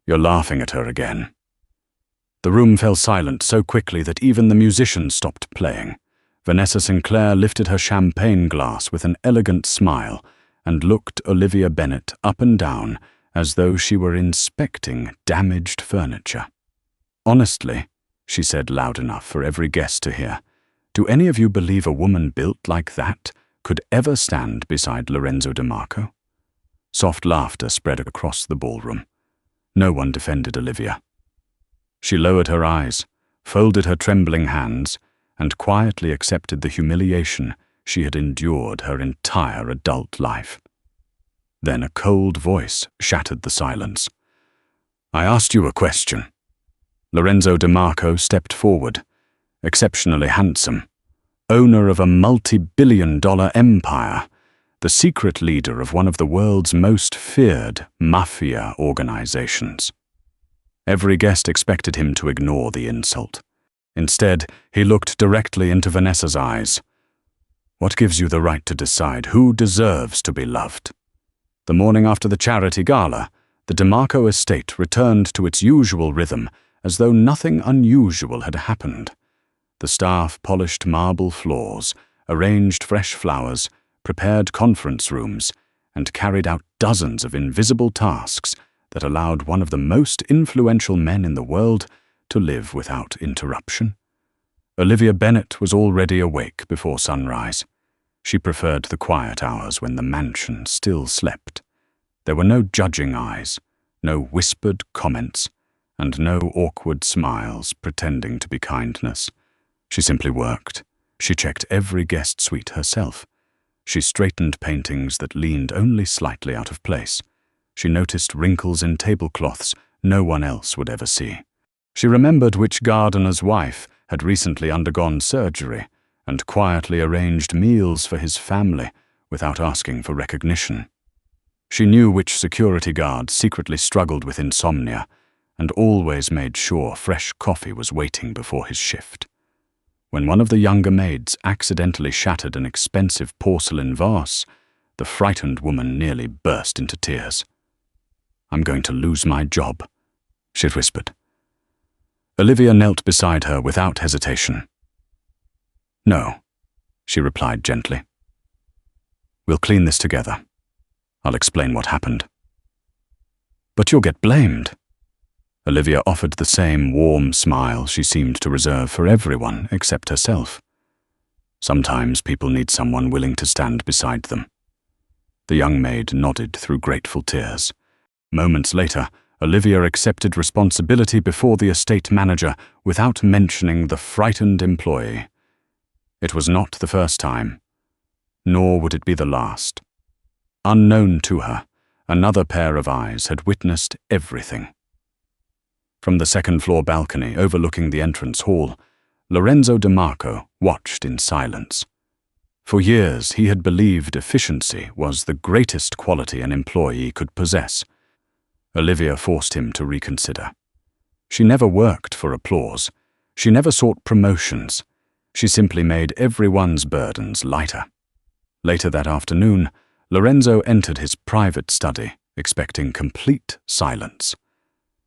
You're laughing at her again." The room fell silent so quickly that even the musicians stopped playing. Vanessa Sinclair lifted her champagne glass with an elegant smile and looked Olivia Bennet up and down as though she were inspecting damaged furniture. "Honestly," she said loud enough for every guest to hear, "do any of you believe a woman built like that could ever stand beside Lorenzo DeMarco?" Soft laughter spread across the ballroom. No one defended Olivia. She lowered her eyes, folded her trembling hands, and quietly accepted the humiliation she had endured her entire adult life. Then a cold voice shattered the silence. "I asked you a question." Lorenzo DeMarco stepped forward, exceptionally handsome, owner of a multi-billion-dollar empire, the secret leader of one of the world's most feared mafia organizations. Every guest expected him to ignore the insult. Instead, he looked directly into Vanessa's eyes. "What gives you the right to decide who deserves to be loved?" The morning after the charity gala, the DeMarco estate returned to its usual rhythm as though nothing unusual had happened. The staff polished marble floors, arranged fresh flowers, prepared conference rooms, and carried out dozens of invisible tasks that allowed one of the most influential men in the world to live without interruption. Olivia Bennet was already awake before sunrise. She preferred the quiet hours when the mansion still slept. There were no judging eyes, no whispered comments, and no awkward smiles pretending to be kindness. She simply worked. She checked every guest suite herself. She straightened paintings that leaned only slightly out of place. She noticed wrinkles in tablecloths no one else would ever see. She remembered which gardener's wife had recently undergone surgery and quietly arranged meals for his family without asking for recognition. She knew which security guard secretly struggled with insomnia and always made sure fresh coffee was waiting before his shift. When one of the younger maids accidentally shattered an expensive porcelain vase, the frightened woman nearly burst into tears. "I'm going to lose my job," she whispered. Olivia knelt beside her without hesitation. "No," she replied gently. "We'll clean this together. I'll explain what happened." "But you'll get blamed." Olivia offered the same warm smile she seemed to reserve for everyone except herself. "Sometimes people need someone willing to stand beside them." The young maid nodded through grateful tears. Moments later, Olivia accepted responsibility before the estate manager without mentioning the frightened employee. It was not the first time, nor would it be the last. Unknown to her, another pair of eyes had witnessed everything. From the second-floor balcony overlooking the entrance hall, Lorenzo DeMarco watched in silence. For years, he had believed efficiency was the greatest quality an employee could possess. Olivia forced him to reconsider. She never worked for applause. She never sought promotions. She simply made everyone's burdens lighter. Later that afternoon, Lorenzo entered his private study, expecting complete silence.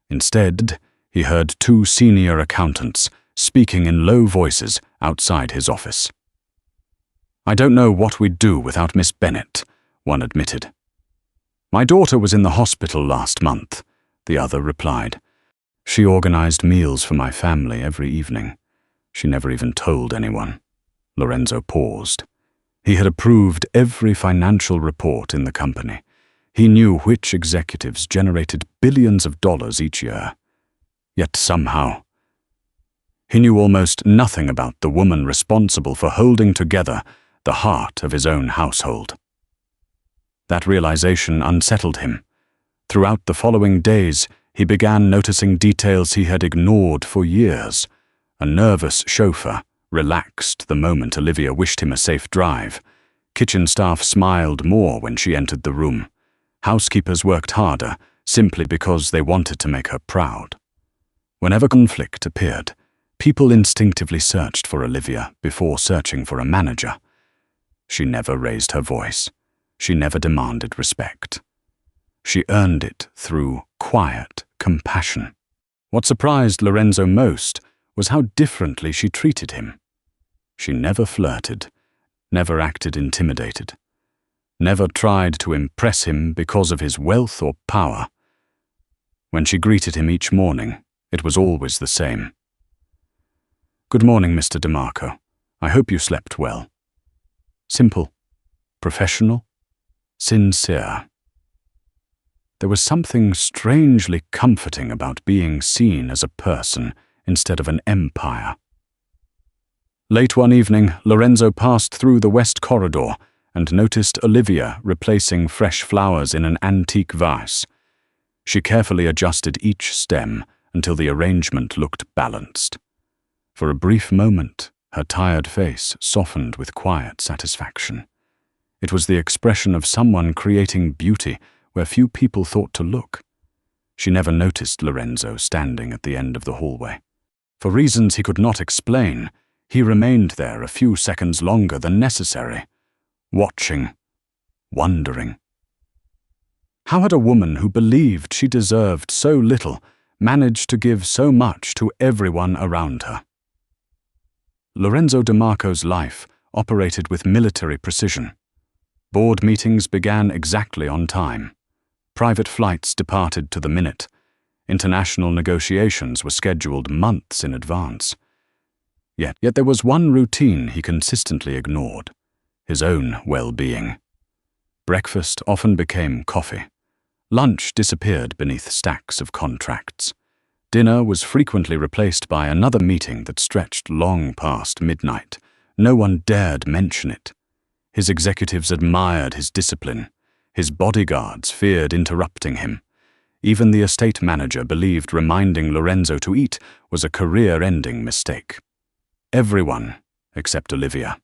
Instead, he heard two senior accountants speaking in low voices outside his office. "I don't know what we'd do without Miss Bennet," one admitted. "My daughter was in the hospital last month," the other replied. "She organized meals for my family every evening. She never even told anyone." Lorenzo paused. He had approved every financial report in the company. He knew which executives generated billions of dollars each year. Yet somehow, he knew almost nothing about the woman responsible for holding together the heart of his own household. That realization unsettled him. Throughout the following days, he began noticing details he had ignored for years. A nervous chauffeur relaxed the moment Olivia wished him a safe drive. Kitchen staff smiled more when she entered the room. Housekeepers worked harder simply because they wanted to make her proud. Whenever conflict appeared, people instinctively searched for Olivia before searching for a manager. She never raised her voice. She never demanded respect. She earned it through quiet compassion. What surprised Lorenzo most was how differently she treated him. She never flirted, never acted intimidated, never tried to impress him because of his wealth or power. When she greeted him each morning, it was always the same. "Good morning, Mr. DeMarco. I hope you slept well." Simple, professional, sincere. There was something strangely comforting about being seen as a person instead of an empire. Late one evening, Lorenzo passed through the west corridor and noticed Olivia replacing fresh flowers in an antique vase. She carefully adjusted each stem until the arrangement looked balanced. For a brief moment, her tired face softened with quiet satisfaction. It was the expression of someone creating beauty where few people thought to look. She never noticed Lorenzo standing at the end of the hallway. For reasons he could not explain, he remained there a few seconds longer than necessary, watching, wondering. How had a woman who believed she deserved so little managed to give so much to everyone around her? Lorenzo DeMarco's life operated with military precision. Board meetings began exactly on time. Private flights departed to the minute. International negotiations were scheduled months in advance. Yet there was one routine he consistently ignored: his own well-being. Breakfast often became coffee. Lunch disappeared beneath stacks of contracts. Dinner was frequently replaced by another meeting that stretched long past midnight. No one dared mention it. His executives admired his discipline. His bodyguards feared interrupting him. Even the estate manager believed reminding Lorenzo to eat was a career-ending mistake. Everyone, except Olivia.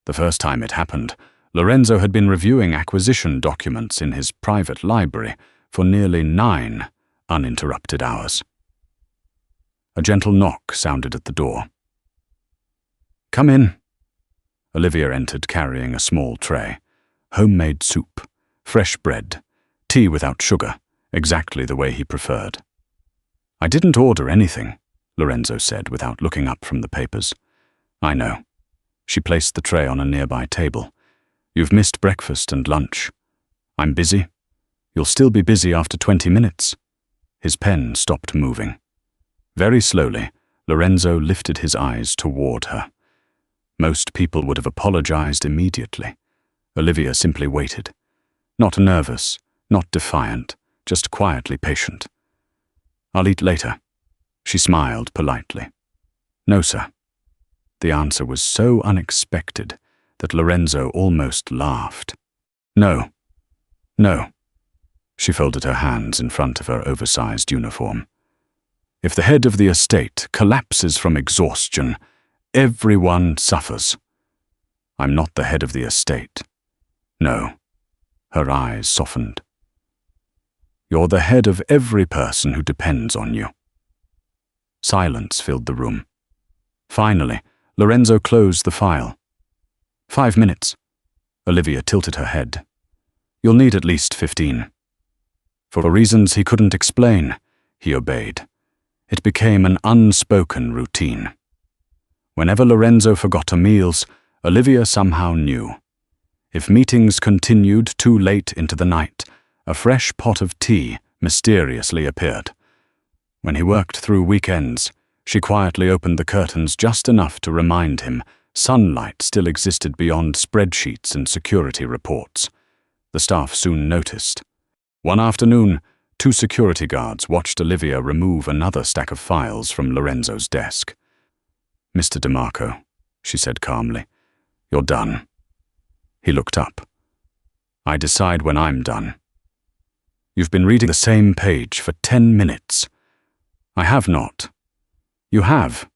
The first time it happened, Lorenzo had been reviewing acquisition documents in his private library for nearly 9 uninterrupted hours. A gentle knock sounded at the door. "Come in." Olivia entered carrying a small tray. Homemade soup, fresh bread, tea without sugar, exactly the way he preferred. "I didn't order anything," Lorenzo said without looking up from the papers. "I know." She placed the tray on a nearby table. "You've missed breakfast and lunch. I'm busy. You'll still be busy after 20 minutes. His pen stopped moving. Very slowly, Lorenzo lifted his eyes toward her. Most people would have apologized immediately. Olivia simply waited. Not nervous, not defiant, just quietly patient. "I'll eat later." She smiled politely. "No, sir." The answer was so unexpected that Lorenzo almost laughed. "No. No." She folded her hands in front of her oversized uniform. "If the head of the estate collapses from exhaustion, everyone suffers. I'm not the head of the estate. No." Her eyes softened. "You're the head of every person who depends on you." Silence filled the room. Finally, Lorenzo closed the file. 5 minutes. Olivia tilted her head. "You'll need at least 15. For reasons he couldn't explain, he obeyed. It became an unspoken routine. Whenever Lorenzo forgot her meals, Olivia somehow knew. If meetings continued too late into the night, a fresh pot of tea mysteriously appeared. When he worked through weekends, she quietly opened the curtains just enough to remind him sunlight still existed beyond spreadsheets and security reports. The staff soon noticed. One afternoon, 2 security guards watched Olivia remove another stack of files from Lorenzo's desk. "Mr. DeMarco," she said calmly, "you're done." He looked up. "I decide when I'm done." "You've been reading the same page for 10 minutes. "I have not." "You have."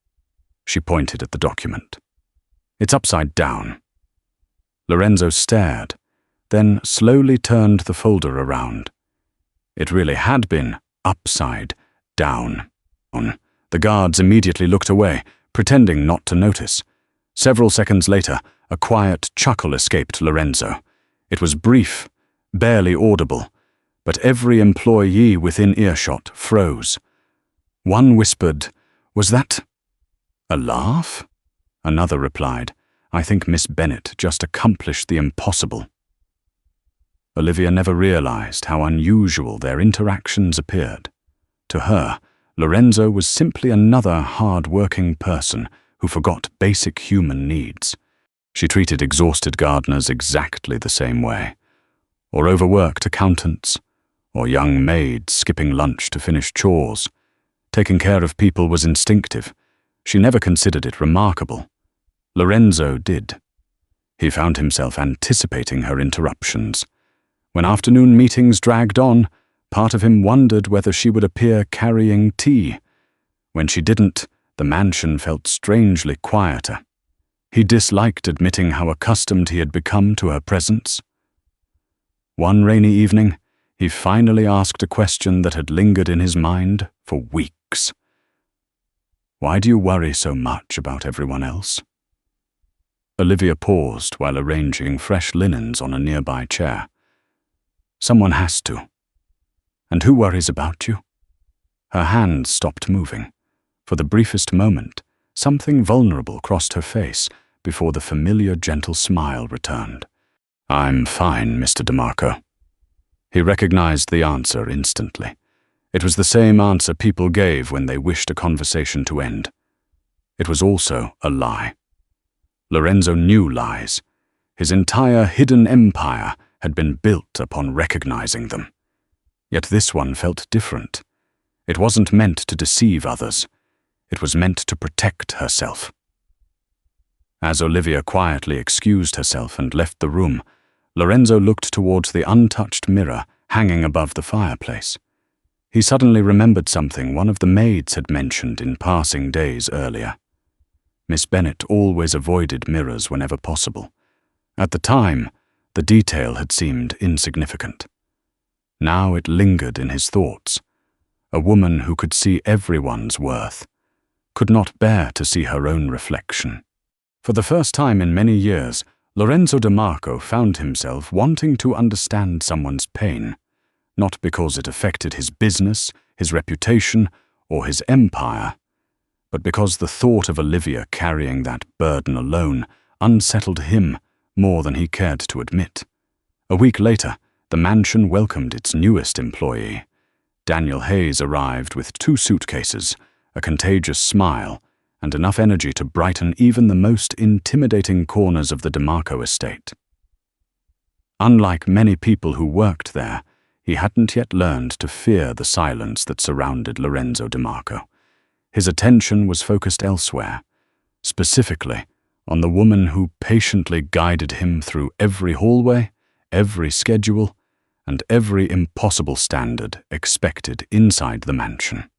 She pointed at the document. "It's upside down." Lorenzo stared, then slowly turned the folder around. It really had been upside down. The guards immediately looked away, pretending not to notice. Several seconds later, a quiet chuckle escaped Lorenzo. It was brief, barely audible, but every employee within earshot froze. One whispered, "Was that a laugh?" Another replied, "I think Miss Bennet just accomplished the impossible." Olivia never realized how unusual their interactions appeared. To her, Lorenzo was simply another hard-working person who forgot basic human needs. She treated exhausted gardeners exactly the same way, or overworked accountants, or young maids skipping lunch to finish chores. Taking care of people was instinctive. She never considered it remarkable. Lorenzo did. He found himself anticipating her interruptions. When afternoon meetings dragged on, part of him wondered whether she would appear carrying tea. When she didn't, the mansion felt strangely quieter. He disliked admitting how accustomed he had become to her presence. One rainy evening, he finally asked a question that had lingered in his mind for weeks. "Why do you worry so much about everyone else?" Olivia paused while arranging fresh linens on a nearby chair. "Someone has to. And who worries about you?" Her hands stopped moving. For the briefest moment, something vulnerable crossed her face before the familiar gentle smile returned. "I'm fine, Mr. DeMarco." He recognized the answer instantly. It was the same answer people gave when they wished a conversation to end. It was also a lie. Lorenzo knew lies. His entire hidden empire had been built upon recognizing them. Yet this one felt different. It wasn't meant to deceive others. It was meant to protect herself. As Olivia quietly excused herself and left the room, Lorenzo looked towards the untouched mirror hanging above the fireplace. He suddenly remembered something one of the maids had mentioned in passing days earlier. Miss Bennet always avoided mirrors whenever possible. At the time, the detail had seemed insignificant. Now it lingered in his thoughts. A woman who could see everyone's worth, could not bear to see her own reflection. For the first time in many years, Lorenzo DeMarco found himself wanting to understand someone's pain, not because it affected his business, his reputation, or his empire, but because the thought of Olivia carrying that burden alone unsettled him more than he cared to admit. A week later, the mansion welcomed its newest employee. Daniel Hayes arrived with 2 suitcases, a contagious smile, and enough energy to brighten even the most intimidating corners of the DeMarco estate. Unlike many people who worked there, he hadn't yet learned to fear the silence that surrounded Lorenzo DeMarco. His attention was focused elsewhere, specifically on the woman who patiently guided him through every hallway, every schedule, and every impossible standard expected inside the mansion.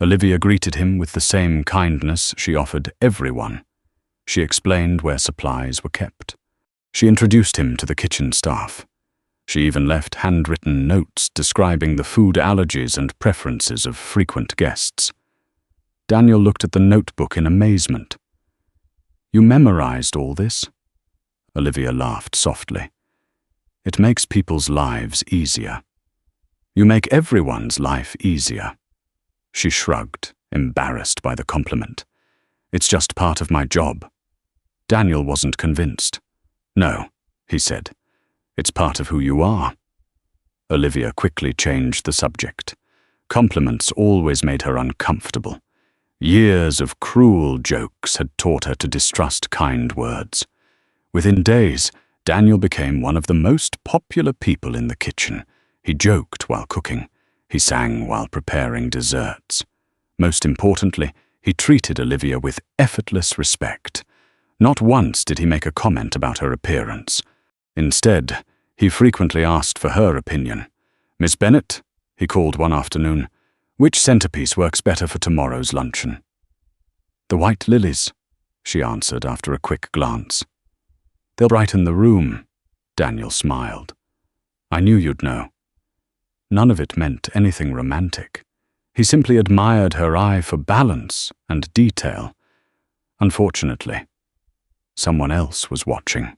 Olivia greeted him with the same kindness she offered everyone. She explained where supplies were kept. She introduced him to the kitchen staff. She even left handwritten notes describing the food allergies and preferences of frequent guests. Daniel looked at the notebook in amazement. "You memorized all this?" Olivia laughed softly. "It makes people's lives easier. You make everyone's life easier." She shrugged, embarrassed by the compliment. "It's just part of my job." Daniel wasn't convinced. "No," he said. "It's part of who you are." Olivia quickly changed the subject. Compliments always made her uncomfortable. Years of cruel jokes had taught her to distrust kind words. Within days, Daniel became one of the most popular people in the kitchen. He joked while cooking. He sang while preparing desserts. Most importantly, he treated Olivia with effortless respect. Not once did he make a comment about her appearance. Instead, he frequently asked for her opinion. "Miss Bennet," he called one afternoon, "which centerpiece works better for tomorrow's luncheon?" "The white lilies," she answered after a quick glance. "They'll brighten the room," Daniel smiled. "I knew you'd know." None of it meant anything romantic. He simply admired her eye for balance and detail. Unfortunately, someone else was watching.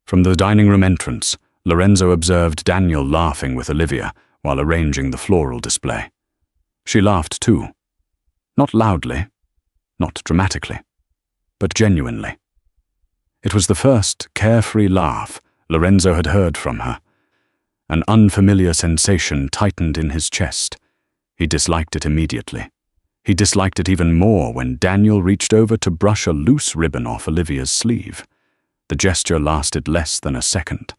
From the dining room entrance, Lorenzo observed Daniel laughing with Olivia while arranging the floral display. She laughed too. Not loudly, not dramatically, but genuinely. It was the first carefree laugh Lorenzo had heard from her. An unfamiliar sensation tightened in his chest. He disliked it immediately. He disliked it even more when Daniel reached over to brush a loose ribbon off Olivia's sleeve. The gesture lasted less than a second,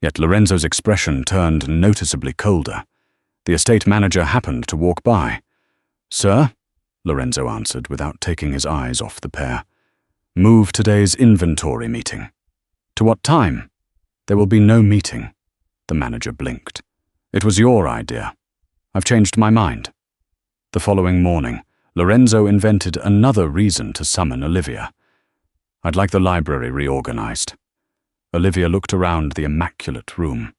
yet Lorenzo's expression turned noticeably colder. The estate manager happened to walk by. "Sir?" Lorenzo answered without taking his eyes off the pair. "Move today's inventory meeting." "To what time?" "There will be no meeting." The manager blinked. "It was your idea. I've changed my mind." The following morning, Lorenzo invented another reason to summon Olivia. "I'd like the library reorganized." Olivia looked around the immaculate room.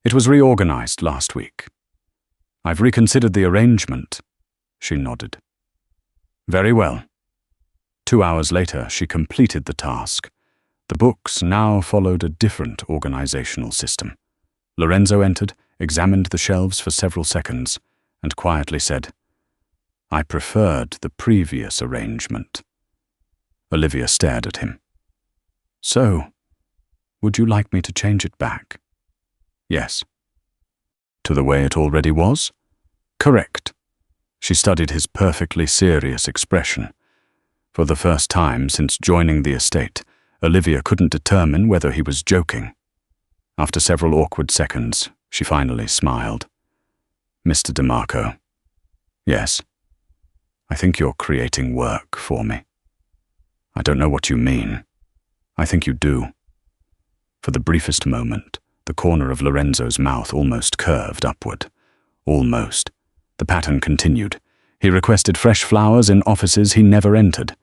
"It was reorganized last week." "I've reconsidered the arrangement." She nodded. "Very well." 2 hours later, she completed the task. The books now followed a different organizational system. Lorenzo entered, examined the shelves for several seconds, and quietly said, "I preferred the previous arrangement." Olivia stared at him. "So, would you like me to change it back?" "Yes." "To the way it already was?" "Correct." She studied his perfectly serious expression. For the first time since joining the estate, Olivia couldn't determine whether he was joking. After several awkward seconds, she finally smiled. "Mr. DeMarco." "Yes." "I think you're creating work for me." "I don't know what you mean." "I think you do." For the briefest moment, the corner of Lorenzo's mouth almost curved upward. Almost. The pattern continued. He requested fresh flowers in offices he never entered.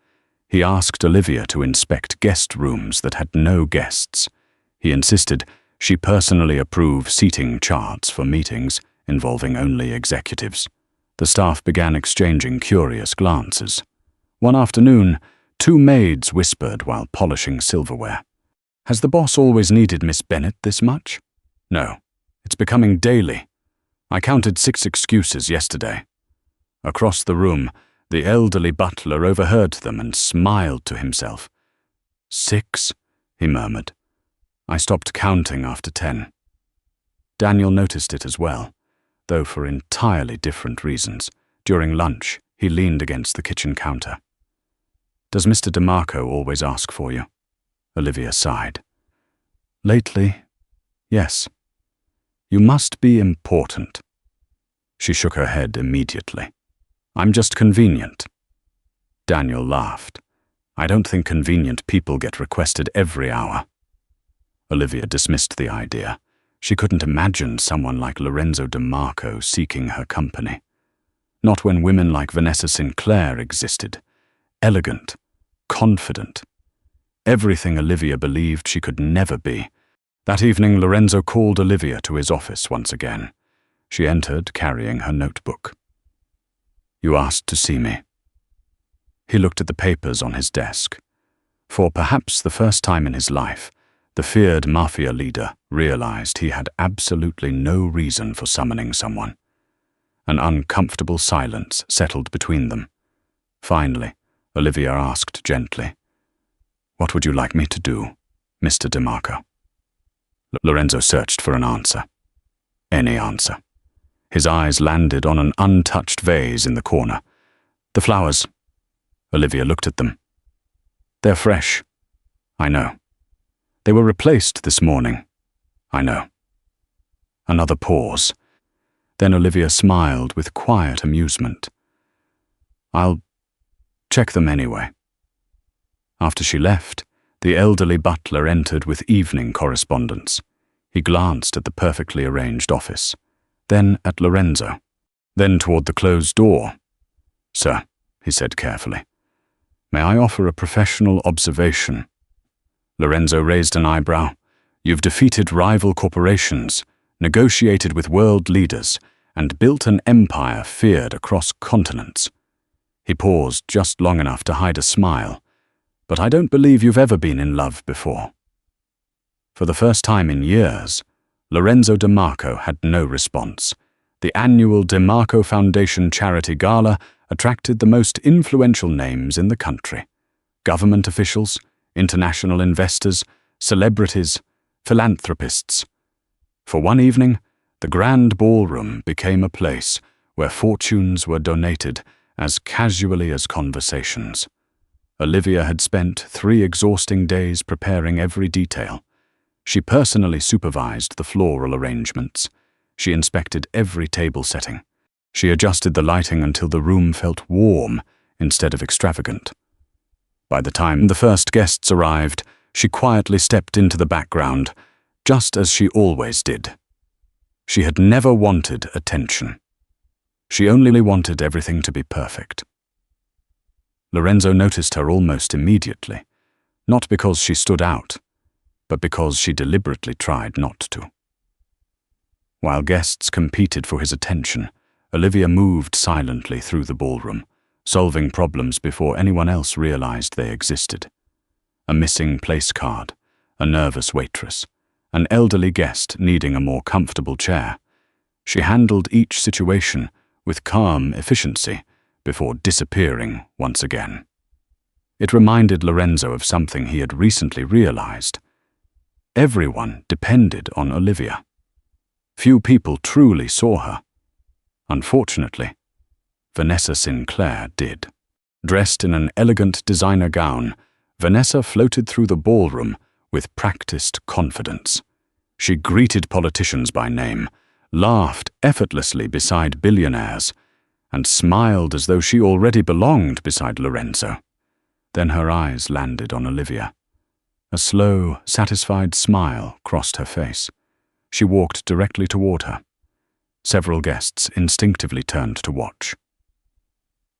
He asked Olivia to inspect guest rooms that had no guests. He insisted she personally approve seating charts for meetings involving only executives. The staff began exchanging curious glances. One afternoon, 2 maids whispered while polishing silverware. "Has the boss always needed Miss Bennet this much?" "No. It's becoming daily. I counted 6 excuses yesterday." Across the room, the elderly butler overheard them and smiled to himself. "6?" he murmured. "I stopped counting after 10. Daniel noticed it as well, though for entirely different reasons. During lunch, he leaned against the kitchen counter. "Does Mr. DeMarco always ask for you?" Olivia sighed. "Lately, yes." "You must be important." She shook her head immediately. "I'm just convenient." Daniel laughed. "I don't think convenient people get requested every hour." Olivia dismissed the idea. She couldn't imagine someone like Lorenzo DeMarco seeking her company. Not when women like Vanessa Sinclair existed. Elegant, confident. Everything Olivia believed she could never be. That evening, Lorenzo called Olivia to his office once again. She entered carrying her notebook. "You asked to see me." He looked at the papers on his desk. For perhaps the first time in his life, the feared mafia leader realized he had absolutely no reason for summoning someone. An uncomfortable silence settled between them. Finally, Olivia asked gently, "What would you like me to do, Mr. DeMarco?" Lorenzo searched for an answer. Any answer. His eyes landed on an untouched vase in the corner. "The flowers." Olivia looked at them. "They're fresh." "I know." "They were replaced this morning." "I know." Another pause. Then Olivia smiled with quiet amusement. "I'll check them anyway." After she left, the elderly butler entered with evening correspondence. He glanced at the perfectly arranged office, then at Lorenzo, then toward the closed door. "Sir," he said carefully, "may I offer a professional observation?" Lorenzo raised an eyebrow. "You've defeated rival corporations, negotiated with world leaders, and built an empire feared across continents." He paused just long enough to hide a smile. "But I don't believe you've ever been in love before." For the first time in years, Lorenzo DeMarco had no response. The annual DeMarco Foundation Charity Gala attracted the most influential names in the country: government officials, international investors, celebrities, philanthropists. For one evening, the grand ballroom became a place where fortunes were donated as casually as conversations. Olivia had spent 3 exhausting days preparing every detail. She personally supervised the floral arrangements. She inspected every table setting. She adjusted the lighting until the room felt warm instead of extravagant. By the time the first guests arrived, she quietly stepped into the background, just as she always did. She had never wanted attention. She only wanted everything to be perfect. Lorenzo noticed her almost immediately, not because she stood out, but because she deliberately tried not to. While guests competed for his attention, Olivia moved silently through the ballroom, solving problems before anyone else realized they existed. A missing place card, a nervous waitress, an elderly guest needing a more comfortable chair. She handled each situation with calm efficiency before disappearing once again. It reminded Lorenzo of something he had recently realized. Everyone depended on Olivia. Few people truly saw her. Unfortunately, Vanessa Sinclair did. Dressed in an elegant designer gown, Vanessa floated through the ballroom with practiced confidence. She greeted politicians by name, laughed effortlessly beside billionaires, and smiled as though she already belonged beside Lorenzo. Then her eyes landed on Olivia. A slow, satisfied smile crossed her face. She walked directly toward her. Several guests instinctively turned to watch.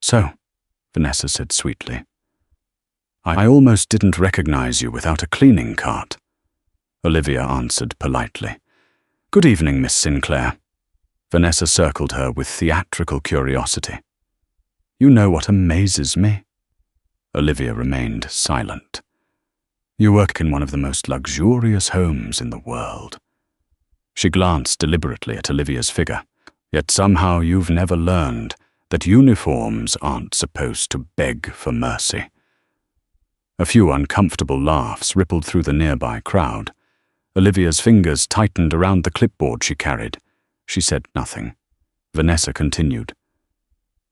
"So," Vanessa said sweetly, "I almost didn't recognize you without a cleaning cart." Olivia answered politely. "Good evening, Miss Sinclair." Vanessa circled her with theatrical curiosity. "You know what amazes me?" Olivia remained silent. "You work in one of the most luxurious homes in the world." She glanced deliberately at Olivia's figure. "Yet somehow you've never learned that uniforms aren't supposed to beg for mercy." A few uncomfortable laughs rippled through the nearby crowd. Olivia's fingers tightened around the clipboard she carried. She said nothing. Vanessa continued.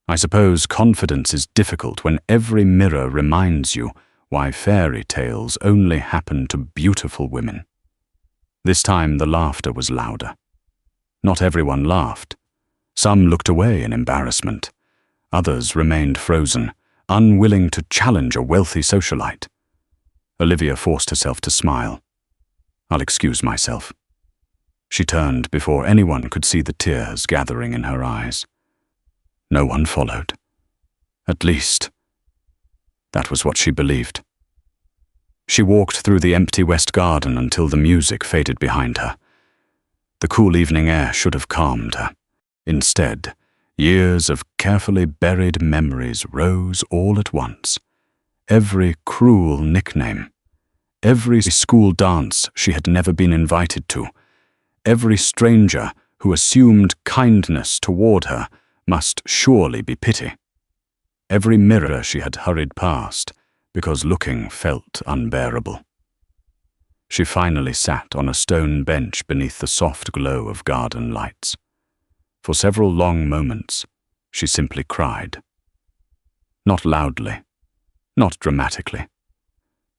"I suppose confidence is difficult when every mirror reminds you why fairy tales only happen to beautiful women." This time the laughter was louder. Not everyone laughed. Some looked away in embarrassment. Others remained frozen, unwilling to challenge a wealthy socialite. Olivia forced herself to smile. "I'll excuse myself." She turned before anyone could see the tears gathering in her eyes. No one followed. At least, that was what she believed. She walked through the empty West Garden until the music faded behind her. The cool evening air should have calmed her. Instead, years of carefully buried memories rose all at once. Every cruel nickname, every school dance she had never been invited to, every stranger who assumed kindness toward her must surely be pity. Every mirror she had hurried past because looking felt unbearable. She finally sat on a stone bench beneath the soft glow of garden lights. For several long moments, she simply cried. Not loudly, not dramatically.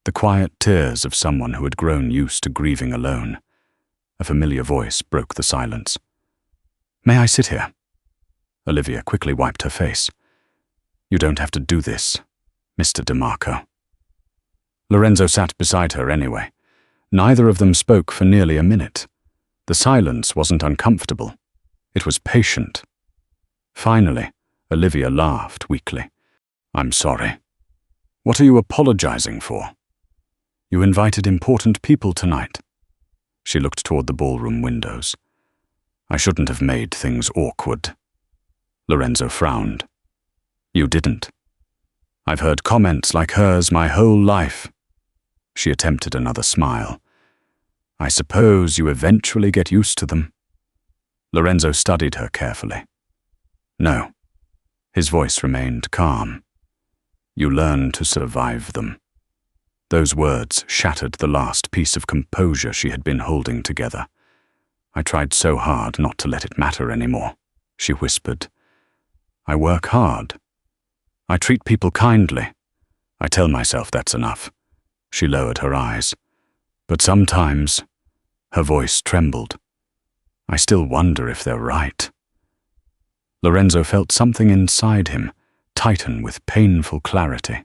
The quiet tears of someone who had grown used to grieving alone. A familiar voice broke the silence. "May I sit here?" Olivia quickly wiped her face. "You don't have to do this, Mr. DeMarco." Lorenzo sat beside her anyway. Neither of them spoke for nearly a minute. The silence wasn't uncomfortable. It was patient. Finally, Olivia laughed weakly. "I'm sorry. What are you apologizing for? You invited important people tonight." She looked toward the ballroom windows. "I shouldn't have made things awkward." Lorenzo frowned. "You didn't. I've heard comments like hers my whole life." She attempted another smile. I suppose you eventually get used to them. Lorenzo studied her carefully. No. His voice remained calm. You learn to survive them. Those words shattered the last piece of composure she had been holding together. I tried so hard not to let it matter anymore, she whispered. I work hard. I treat people kindly. I tell myself that's enough. She lowered her eyes. But sometimes, her voice trembled. I still wonder if they're right. Lorenzo felt something inside him tighten with painful clarity.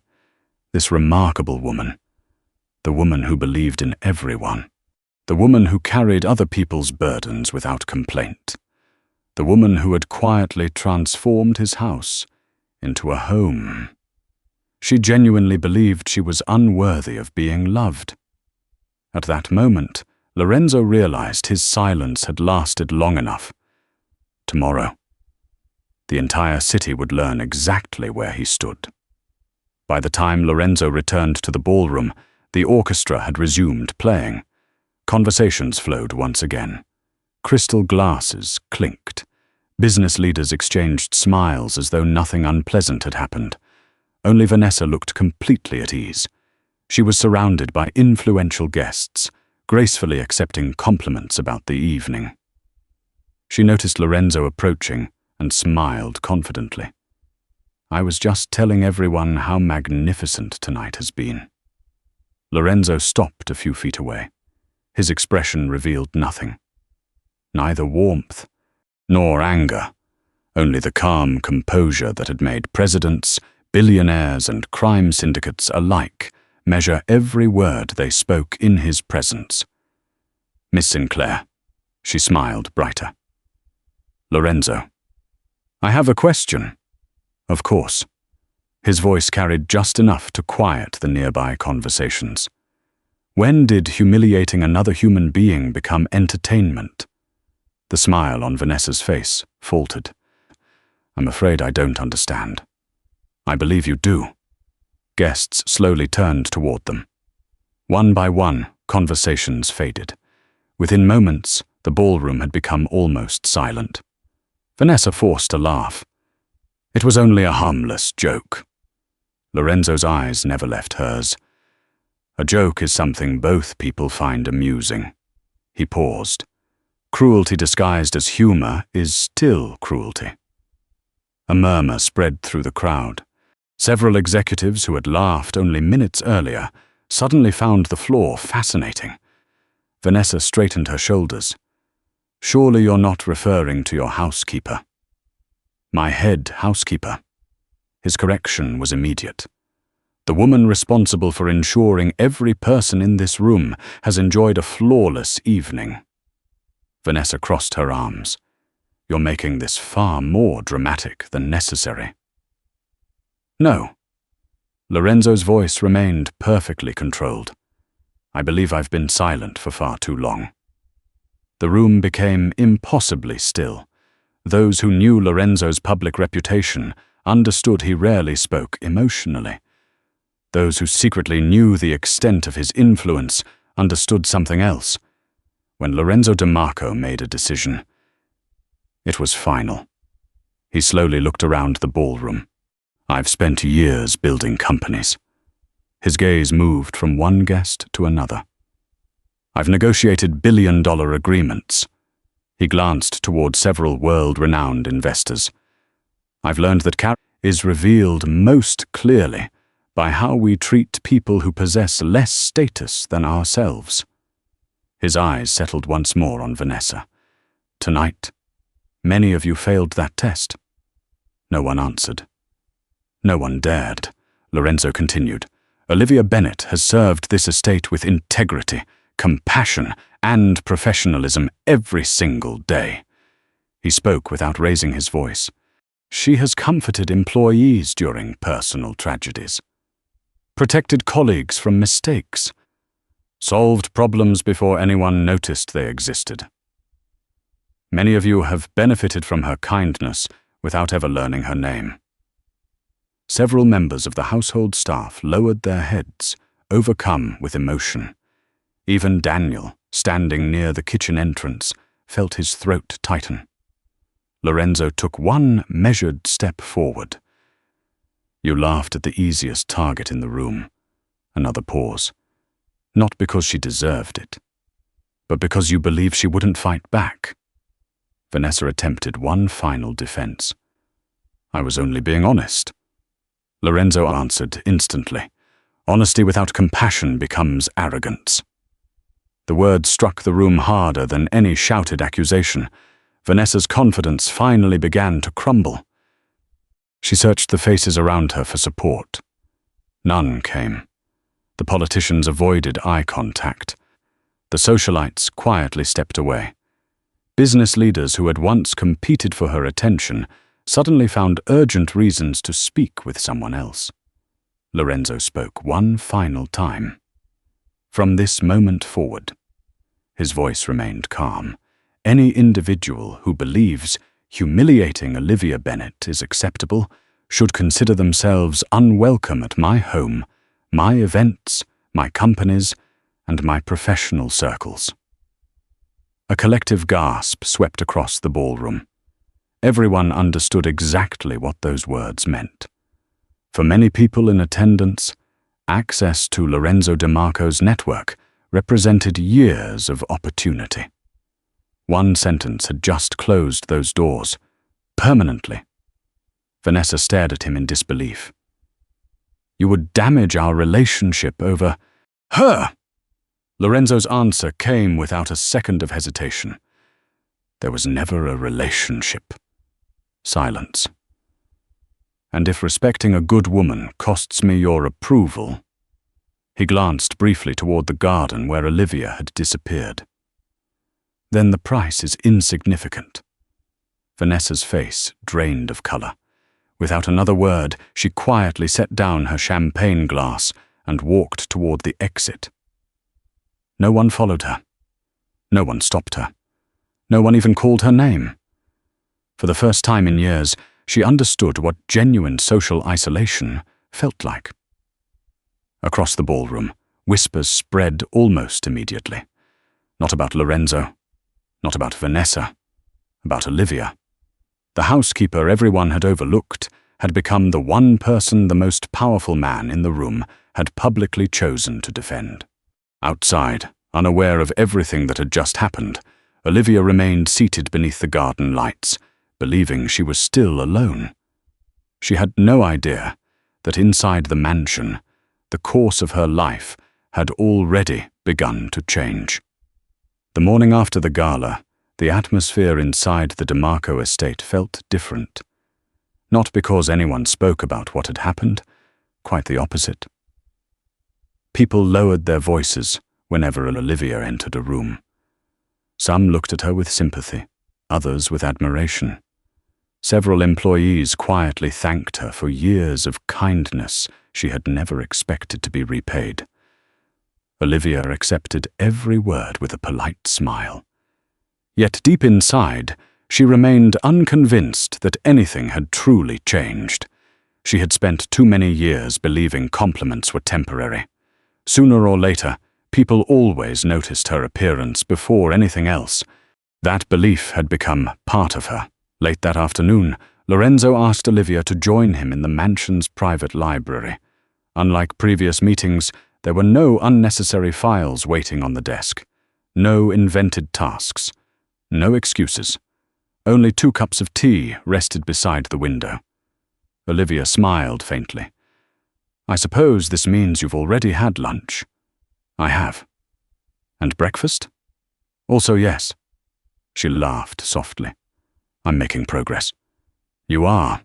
This remarkable woman, the woman who believed in everyone, the woman who carried other people's burdens without complaint, the woman who had quietly transformed his house into a home. She genuinely believed she was unworthy of being loved. At that moment, Lorenzo realized his silence had lasted long enough. Tomorrow, the entire city would learn exactly where he stood. By the time Lorenzo returned to the ballroom, the orchestra had resumed playing. Conversations flowed once again. Crystal glasses clinked. Business leaders exchanged smiles as though nothing unpleasant had happened. Only Vanessa looked completely at ease. She was surrounded by influential guests, gracefully accepting compliments about the evening. She noticed Lorenzo approaching and smiled confidently. I was just telling everyone how magnificent tonight has been. Lorenzo stopped a few feet away. His expression revealed nothing. Neither warmth nor anger, only the calm composure that had made presidents, billionaires, and crime syndicates alike measure every word they spoke in his presence. Miss Sinclair, she smiled brighter. Lorenzo, I have a question. Of course. His voice carried just enough to quiet the nearby conversations. When did humiliating another human being become entertainment? The smile on Vanessa's face faltered. I'm afraid I don't understand. I believe you do. Guests slowly turned toward them. One by one, conversations faded. Within moments, the ballroom had become almost silent. Vanessa forced a laugh. It was only a harmless joke. Lorenzo's eyes never left hers. A joke is something both people find amusing. He paused. Cruelty disguised as humor is still cruelty. A murmur spread through the crowd. Several executives who had laughed only minutes earlier suddenly found the floor fascinating. Vanessa straightened her shoulders. Surely you're not referring to your housekeeper. My head housekeeper. His correction was immediate. The woman responsible for ensuring every person in this room has enjoyed a flawless evening. Vanessa crossed her arms. You're making this far more dramatic than necessary. No. Lorenzo's voice remained perfectly controlled. I believe I've been silent for far too long. The room became impossibly still. Those who knew Lorenzo's public reputation understood he rarely spoke emotionally. Those who secretly knew the extent of his influence understood something else. When Lorenzo DeMarco made a decision, it was final. He slowly looked around the ballroom. I've spent years building companies. His gaze moved from one guest to another. I've negotiated billion-dollar agreements. He glanced toward several world-renowned investors. I've learned that character is revealed most clearly by how we treat people who possess less status than ourselves. His eyes settled once more on Vanessa. Tonight, many of you failed that test. No one answered. No one dared, Lorenzo continued. Olivia Bennett has served this estate with integrity, compassion, and professionalism every single day. He spoke without raising his voice. She has comforted employees during personal tragedies, protected colleagues from mistakes, solved problems before anyone noticed they existed. Many of you have benefited from her kindness without ever learning her name. Several members of the household staff lowered their heads, overcome with emotion. Even Daniel, standing near the kitchen entrance, felt his throat tighten. Lorenzo took one measured step forward. "You laughed at the easiest target in the room." Another pause. "Not because she deserved it, but because you believed she wouldn't fight back." Vanessa attempted one final defense. "I was only being honest." Lorenzo answered instantly. "Honesty without compassion becomes arrogance." The words struck the room harder than any shouted accusation. Vanessa's confidence finally began to crumble. She searched the faces around her for support. None came. The politicians avoided eye contact. The socialites quietly stepped away. Business leaders who had once competed for her attention suddenly found urgent reasons to speak with someone else. Lorenzo spoke one final time. "From this moment forward," his voice remained calm, "any individual who believes humiliating Olivia Bennet is acceptable should consider themselves unwelcome at my home, my events, my companies, and my professional circles." A collective gasp swept across the ballroom. Everyone understood exactly what those words meant. For many people in attendance, access to Lorenzo DeMarco's network represented years of opportunity. One sentence had just closed those doors, permanently. Vanessa stared at him in disbelief. "You would damage our relationship over her." Lorenzo's answer came without a second of hesitation. "There was never a relationship." Silence. "And if respecting a good woman costs me your approval..." He glanced briefly toward the garden where Olivia had disappeared. "Then the price is insignificant." Vanessa's face drained of color. Without another word, she quietly set down her champagne glass and walked toward the exit. No one followed her. No one stopped her. No one even called her name. For the first time in years, she understood what genuine social isolation felt like. Across the ballroom, whispers spread almost immediately. Not about Lorenzo, not about Vanessa, about Olivia. The housekeeper everyone had overlooked had become the one person the most powerful man in the room had publicly chosen to defend. Outside, unaware of everything that had just happened, Olivia remained seated beneath the garden lights, believing she was still alone. She had no idea that inside the mansion, the course of her life had already begun to change. The morning after the gala, the atmosphere inside the DeMarco estate felt different. Not because anyone spoke about what had happened, quite the opposite. People lowered their voices whenever Olivia entered a room. Some looked at her with sympathy, others with admiration. Several employees quietly thanked her for years of kindness she had never expected to be repaid. Olivia accepted every word with a polite smile. Yet deep inside, she remained unconvinced that anything had truly changed. She had spent too many years believing compliments were temporary. Sooner or later, people always noticed her appearance before anything else. That belief had become part of her. Late that afternoon, Lorenzo asked Olivia to join him in the mansion's private library. Unlike previous meetings, there were no unnecessary files waiting on the desk. No invented tasks. No excuses. Only 2 cups of tea rested beside the window. Olivia smiled faintly. "I suppose this means you've already had lunch." "I have." "And breakfast?" "Also yes." She laughed softly. "I'm making progress." "You are."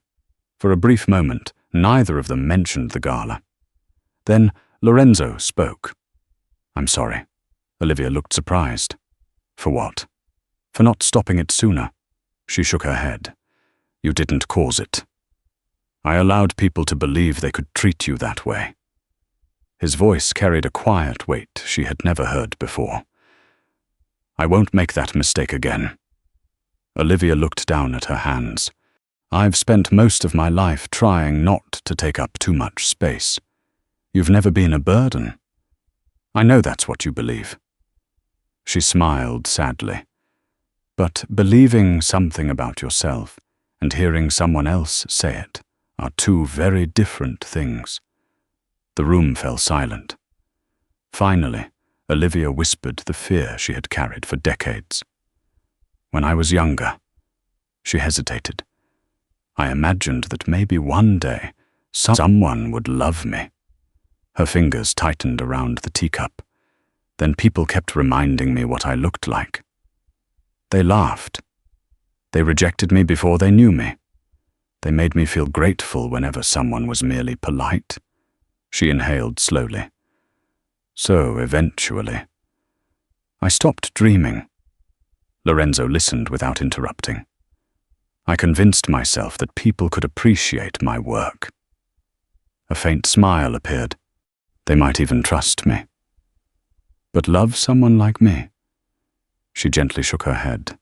For a brief moment, neither of them mentioned the gala. Then Lorenzo spoke. "I'm sorry." Olivia looked surprised. "For what?" "For not stopping it sooner." She shook her head. "You didn't cause it. I allowed people to believe they could treat you that way." His voice carried a quiet weight she had never heard before. "I won't make that mistake again." Olivia looked down at her hands. "I've spent most of my life trying not to take up too much space. You've never been a burden." "I know that's what you believe." She smiled sadly. But believing something about yourself and hearing someone else say it are two very different things. The room fell silent. Finally, Olivia whispered the fear she had carried for decades. When I was younger, she hesitated. I imagined that maybe one day someone would love me. Her fingers tightened around the teacup. Then people kept reminding me what I looked like. They laughed. They rejected me before they knew me. They made me feel grateful whenever someone was merely polite. She inhaled slowly. So, eventually, I stopped dreaming. Lorenzo listened without interrupting. I convinced myself that people could appreciate my work. A faint smile appeared. They might even trust me. But love someone like me? She gently shook her head.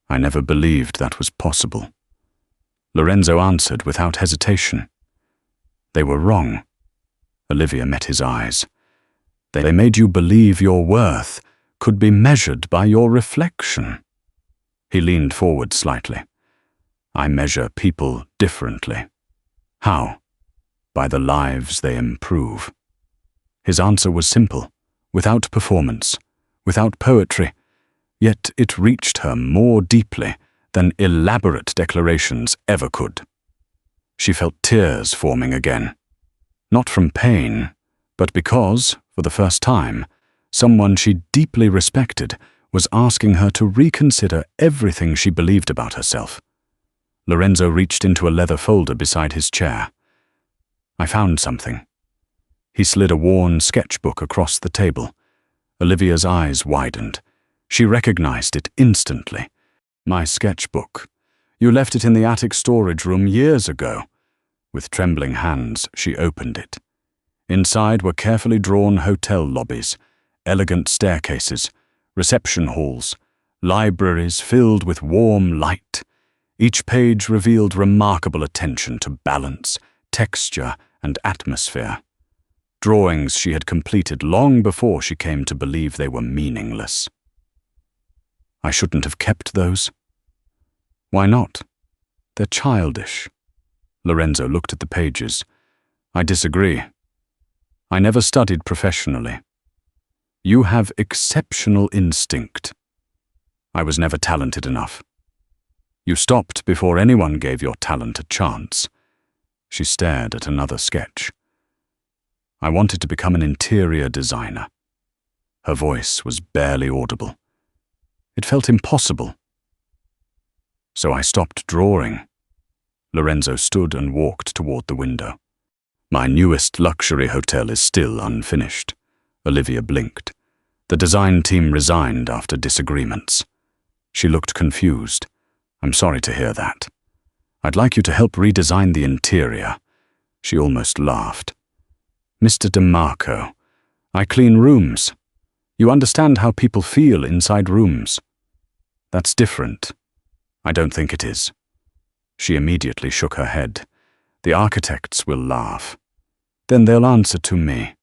I never believed that was possible. Lorenzo answered without hesitation. They were wrong. Olivia met his eyes. They made you believe your worth could be measured by your reflection. He leaned forward slightly. I measure people differently. How? By the lives they improve. His answer was simple, without performance, without poetry, yet it reached her more deeply than elaborate declarations ever could. She felt tears forming again, not from pain, but because, for the first time, someone she deeply respected was asking her to reconsider everything she believed about herself. Lorenzo reached into a leather folder beside his chair. I found something. He slid a worn sketchbook across the table. Olivia's eyes widened. She recognized it instantly. My sketchbook. You left it in the attic storage room years ago. With trembling hands, she opened it. Inside were carefully drawn hotel lobbies, elegant staircases, reception halls, libraries filled with warm light. Each page revealed remarkable attention to balance, texture, and atmosphere. Drawings she had completed long before she came to believe they were meaningless. I shouldn't have kept those. Why not? They're childish. Lorenzo looked at the pages. I disagree. I never studied professionally. You have exceptional instinct. I was never talented enough. You stopped before anyone gave your talent a chance. She stared at another sketch. I wanted to become an interior designer. Her voice was barely audible. It felt impossible. So I stopped drawing. Lorenzo stood and walked toward the window. My newest luxury hotel is still unfinished. Olivia blinked. The design team resigned after disagreements. She looked confused. I'm sorry to hear that. I'd like you to help redesign the interior. She almost laughed. Mr. DeMarco, I clean rooms. You understand how people feel inside rooms. That's different. I don't think it is. She immediately shook her head. The architects will laugh. Then they'll answer to me.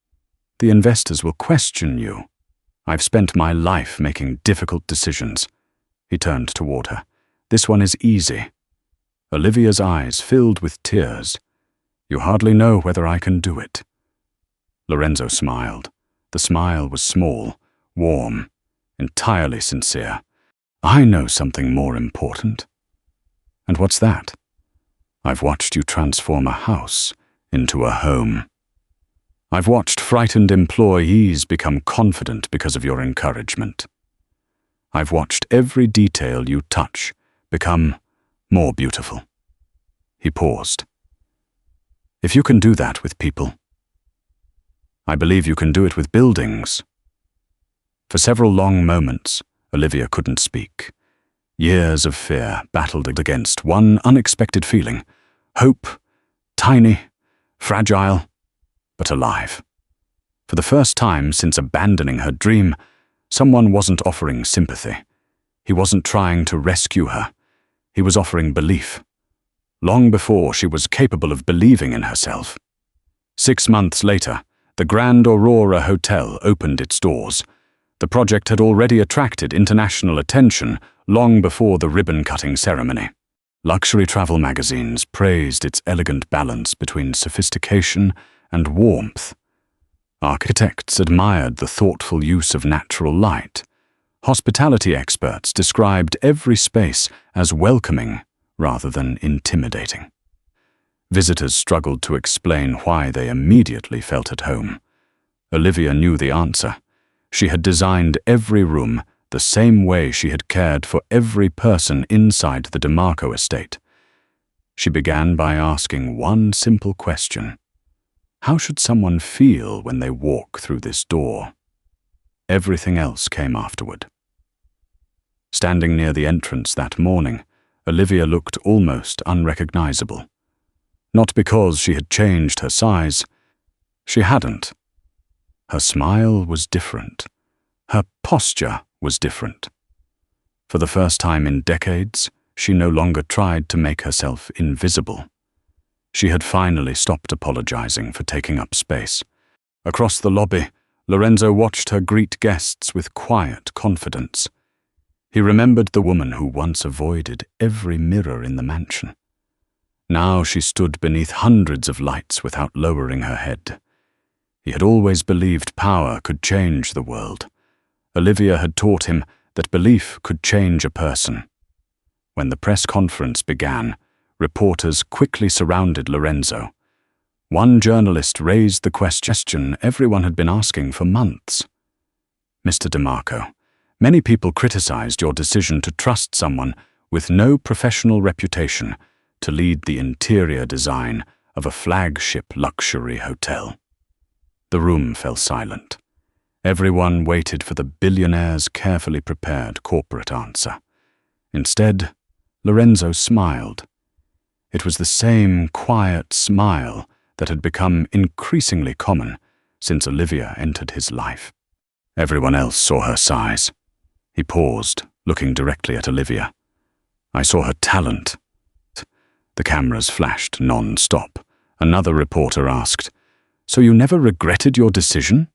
The investors will question you. I've spent my life making difficult decisions. He turned toward her. This one is easy. Olivia's eyes filled with tears. You hardly know whether I can do it. Lorenzo smiled. The smile was small, warm, entirely sincere. I know something more important. And what's that? I've watched you transform a house into a home. I've watched frightened employees become confident because of your encouragement. I've watched every detail you touch become more beautiful. He paused. If you can do that with people, I believe you can do it with buildings. For several long moments, Olivia couldn't speak. Years of fear battled against one unexpected feeling. Hope, tiny, fragile, but alive. For the first time since abandoning her dream, someone wasn't offering sympathy. He wasn't trying to rescue her. He was offering belief. Long before she was capable of believing in herself. 6 months later, the Grand Aurora Hotel opened its doors. The project had already attracted international attention long before the ribbon-cutting ceremony. Luxury travel magazines praised its elegant balance between sophistication and warmth. Architects admired the thoughtful use of natural light. Hospitality experts described every space as welcoming rather than intimidating. Visitors struggled to explain why they immediately felt at home. Olivia knew the answer. She had designed every room the same way she had cared for every person inside the DeMarco estate. She began by asking one simple question. How should someone feel when they walk through this door? Everything else came afterward. Standing near the entrance that morning, Olivia looked almost unrecognizable. Not because she had changed her size. She hadn't. Her smile was different. Her posture was different. For the first time in decades, she no longer tried to make herself invisible. She had finally stopped apologizing for taking up space. Across the lobby, Lorenzo watched her greet guests with quiet confidence. He remembered the woman who once avoided every mirror in the mansion. Now she stood beneath hundreds of lights without lowering her head. He had always believed power could change the world. Olivia had taught him that belief could change a person. When the press conference began, reporters quickly surrounded Lorenzo. One journalist raised the question everyone had been asking for months. Mr. DeMarco, many people criticized your decision to trust someone with no professional reputation to lead the interior design of a flagship luxury hotel. The room fell silent. Everyone waited for the billionaire's carefully prepared corporate answer. Instead, Lorenzo smiled. It was the same quiet smile that had become increasingly common since Olivia entered his life. Everyone else saw her size. He paused, looking directly at Olivia. I saw her talent. The cameras flashed non-stop. Another reporter asked, So you never regretted your decision?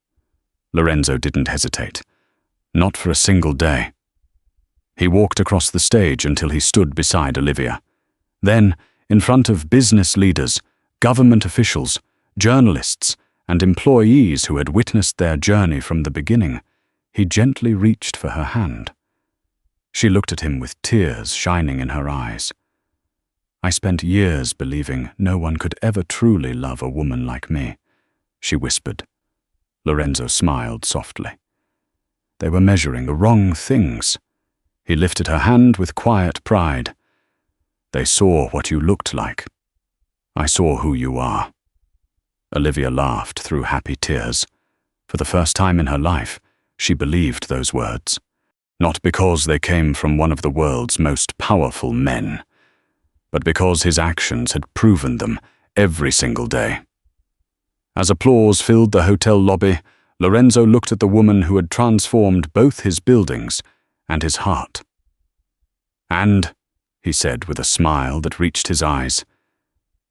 Lorenzo didn't hesitate. Not for a single day. He walked across the stage until he stood beside Olivia. Then, in front of business leaders, government officials, journalists, and employees who had witnessed their journey from the beginning, he gently reached for her hand. She looked at him with tears shining in her eyes. I spent years believing no one could ever truly love a woman like me, she whispered. Lorenzo smiled softly. They were measuring the wrong things. He lifted her hand with quiet pride. They saw what you looked like. I saw who you are. Olivia laughed through happy tears. For the first time in her life, she believed those words. Not because they came from one of the world's most powerful men, but because his actions had proven them every single day. As applause filled the hotel lobby, Lorenzo looked at the woman who had transformed both his buildings and his heart. And, he said with a smile that reached his eyes,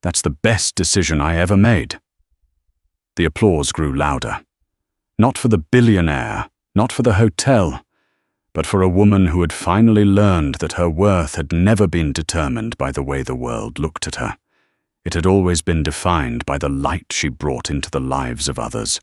that's the best decision I ever made. The applause grew louder. Not for the billionaire, not for the hotel, but for a woman who had finally learned that her worth had never been determined by the way the world looked at her. It had always been defined by the light she brought into the lives of others.